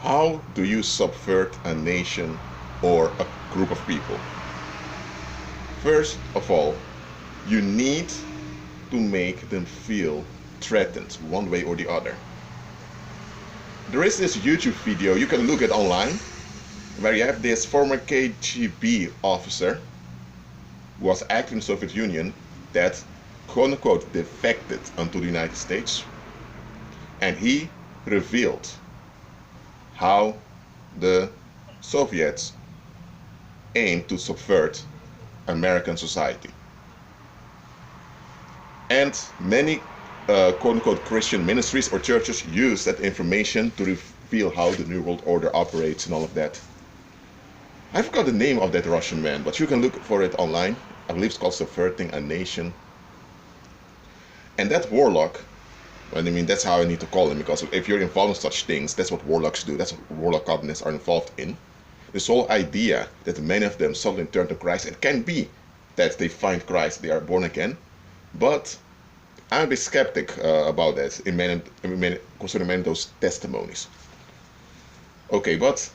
How do you subvert a nation or a group of people? First of all, you need to make them feel threatened one way or the other. There is this YouTube video, you can look it online, where you have this former KGB officer who was active in the Soviet Union that quote unquote defected onto the United States, and he revealed how the Soviets aimed to subvert American society. And many quote-unquote Christian ministries or churches use that information to reveal how the New World Order operates and all of that. I forgot the name of that Russian man, but you can look for it online. I believe it's called Subverting a Nation. And that warlock, I mean, that's how I need to call him, because if you're involved in such things, that's what warlocks do. That's what warlock covenants are involved in. This whole idea that many of them suddenly turn to Christ. It can be that they find Christ, they are born again, but I'm a bit skeptic about that concerning many of those testimonies. Okay, but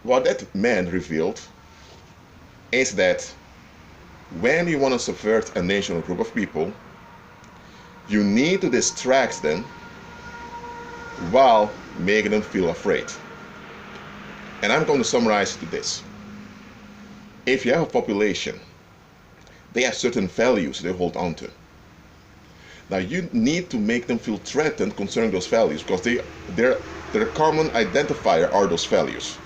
what that man revealed is that when you want to subvert a nation or group of people, you need to distract them while making them feel afraid. And I'm going to summarize it to this. If you have a population, they have certain values they hold on to. Now you need to make them feel threatened concerning those values, because their common identifier are those values.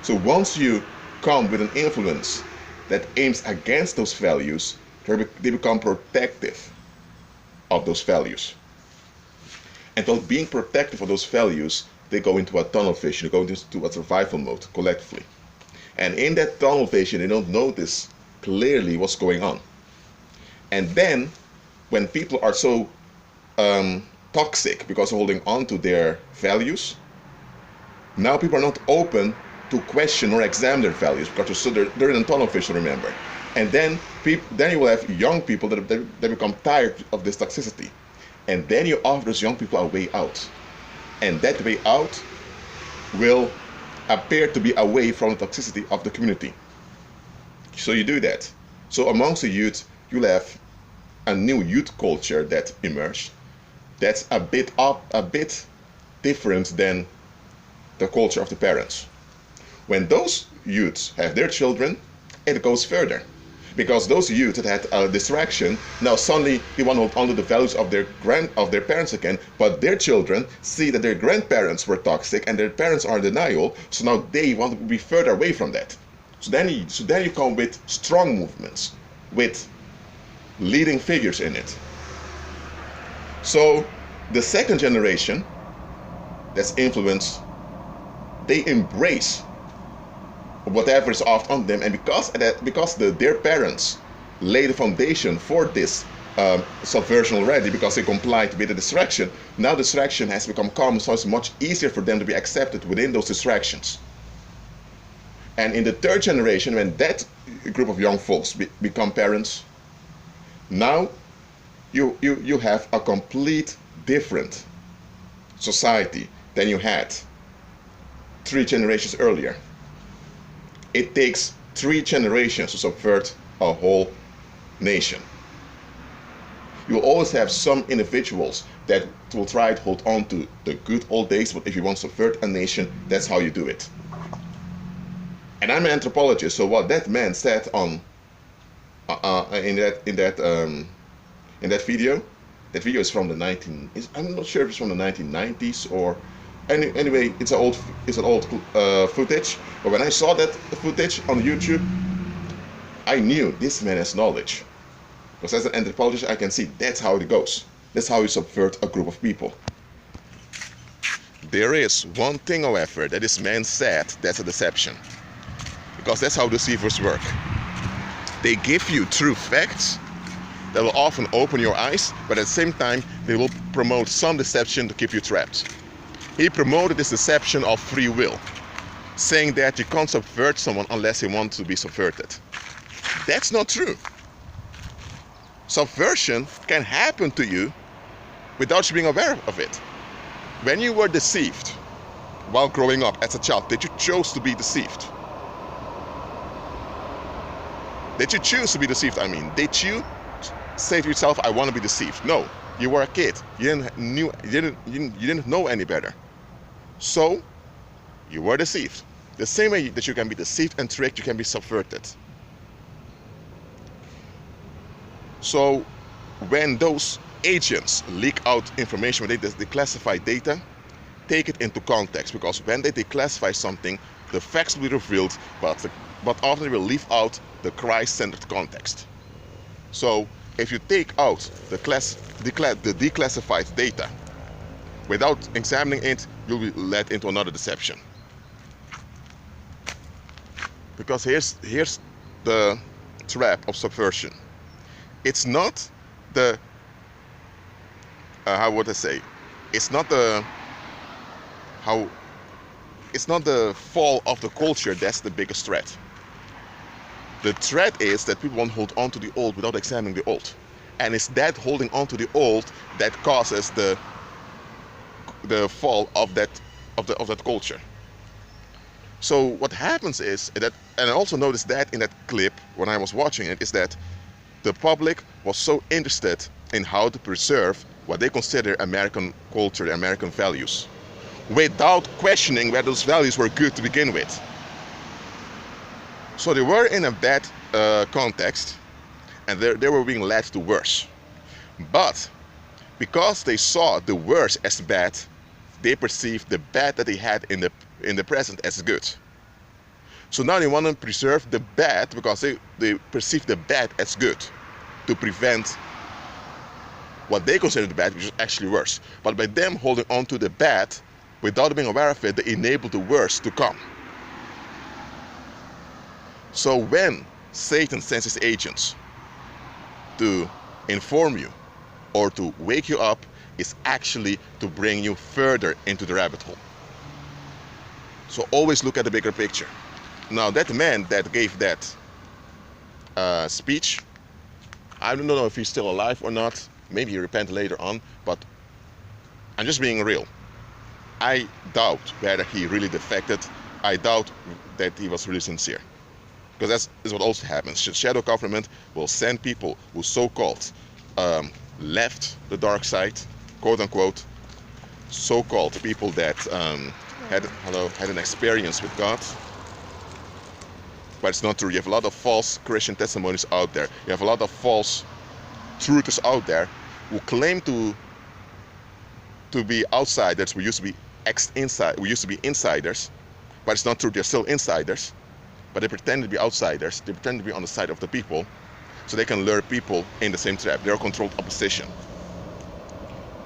So once you come with an influence that aims against those values, they become protective of those values. And while being protective of those values, they go into a tunnel vision, they go into a survival mode collectively. And in that tunnel vision, they don't notice clearly what's going on. And then, when people are so toxic because of holding on to their values, now people are not open to question or examine their values, because they're in a tunnel vision, remember. And then you will have young people that become tired of this toxicity. And then you offer those young people a way out. And that way out will appear to be away from the toxicity of the community. So you do that. So amongst the youth, you'll have a new youth culture that emerged that's a bit different than the culture of the parents. When those youths have their children, it goes further. Because those youth that had a distraction, now suddenly they want to hold on to the values of their parents again, but their children see that their grandparents were toxic and their parents are in denial, so now they want to be further away from that. So then you come with strong movements, with leading figures in it. So the second generation that's influenced, they embrace whatever is offered on them, and because their parents laid the foundation for this subversion already, because they complied with the distraction, now distraction has become common, so it's much easier for them to be accepted within those distractions. And in the third generation, when that group of young folks become parents, now you have a complete different society than you had 3 generations earlier. It takes 3 generations to subvert a whole nation. You will always have some individuals that will try to hold on to the good old days, but if you want to subvert a nation, that's how you do it. And I'm an anthropologist, so what that man said on in that video is from the I'm not sure if it's from the 1990s or anyway, it's an old footage. But when I saw that footage on YouTube, I knew this man has knowledge. Because as an anthropologist, I can see that's how it goes. That's how you subvert a group of people. There is one thing, however, that this man said that's a deception. Because that's how deceivers work. They give you true facts that will often open your eyes, but at the same time, they will promote some deception to keep you trapped. He promoted this deception of free will, saying that you can't subvert someone unless he wants to be subverted. That's not true. Subversion can happen to you without you being aware of it. When you were deceived, while growing up as a child, did you choose to be deceived? Did you choose to be deceived? I mean, did you say to yourself, I want to be deceived? No, you were a kid. You didn't know any better. So you were deceived. The same way that you can be deceived and tricked, you can be subverted. So when those agents leak out information, when they declassify data, take it into context, because when they declassify something, the facts will be revealed, but often they will leave out the Christ-centered context. So if you take out the declassified data without examining it, you'll be led into another deception. Because here's the trap of subversion. It's not the how would I say? It's not the fall of the culture that's the biggest threat. The threat is that people won't hold on to the old without examining the old, and it's that holding on to the old that causes the fall of that culture. So what happens is that, and I also noticed that in that clip when I was watching it, is that the public was so interested in how to preserve what they consider American culture, American values, without questioning whether those values were good to begin with. So they were in a bad context, and they were being led to worse. But because they saw the worse as bad, they perceived the bad that they had in the present as good. So now they want to preserve the bad because they perceive the bad as good to prevent what they consider the bad, which is actually worse. But by them holding on to the bad without being aware of it, they enable the worse to come. So when Satan sends his agents to inform you or to wake you up, it's actually to bring you further into the rabbit hole. So always look at the bigger picture. Now that man that gave that speech, I don't know if he's still alive or not. Maybe he repented later on, but I'm just being real. I doubt whether he really defected. I doubt that he was really sincere. Because that's is what also happens. Shadow government will send people who so-called left the dark side, quote unquote, so-called people that had an experience with God. But it's not true. You have a lot of false Christian testimonies out there. You have a lot of false truthers out there who claim to be outsiders. We used to be insiders, but it's not true. They're still insiders, but they pretend to be outsiders. They pretend to be on the side of the people, so they can lure people in the same trap. They're a controlled opposition.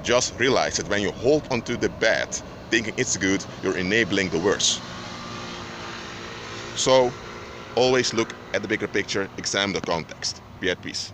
Just realize that when you hold onto the bad, thinking it's good, you're enabling the worse. So always look at the bigger picture, examine the context. Be at peace.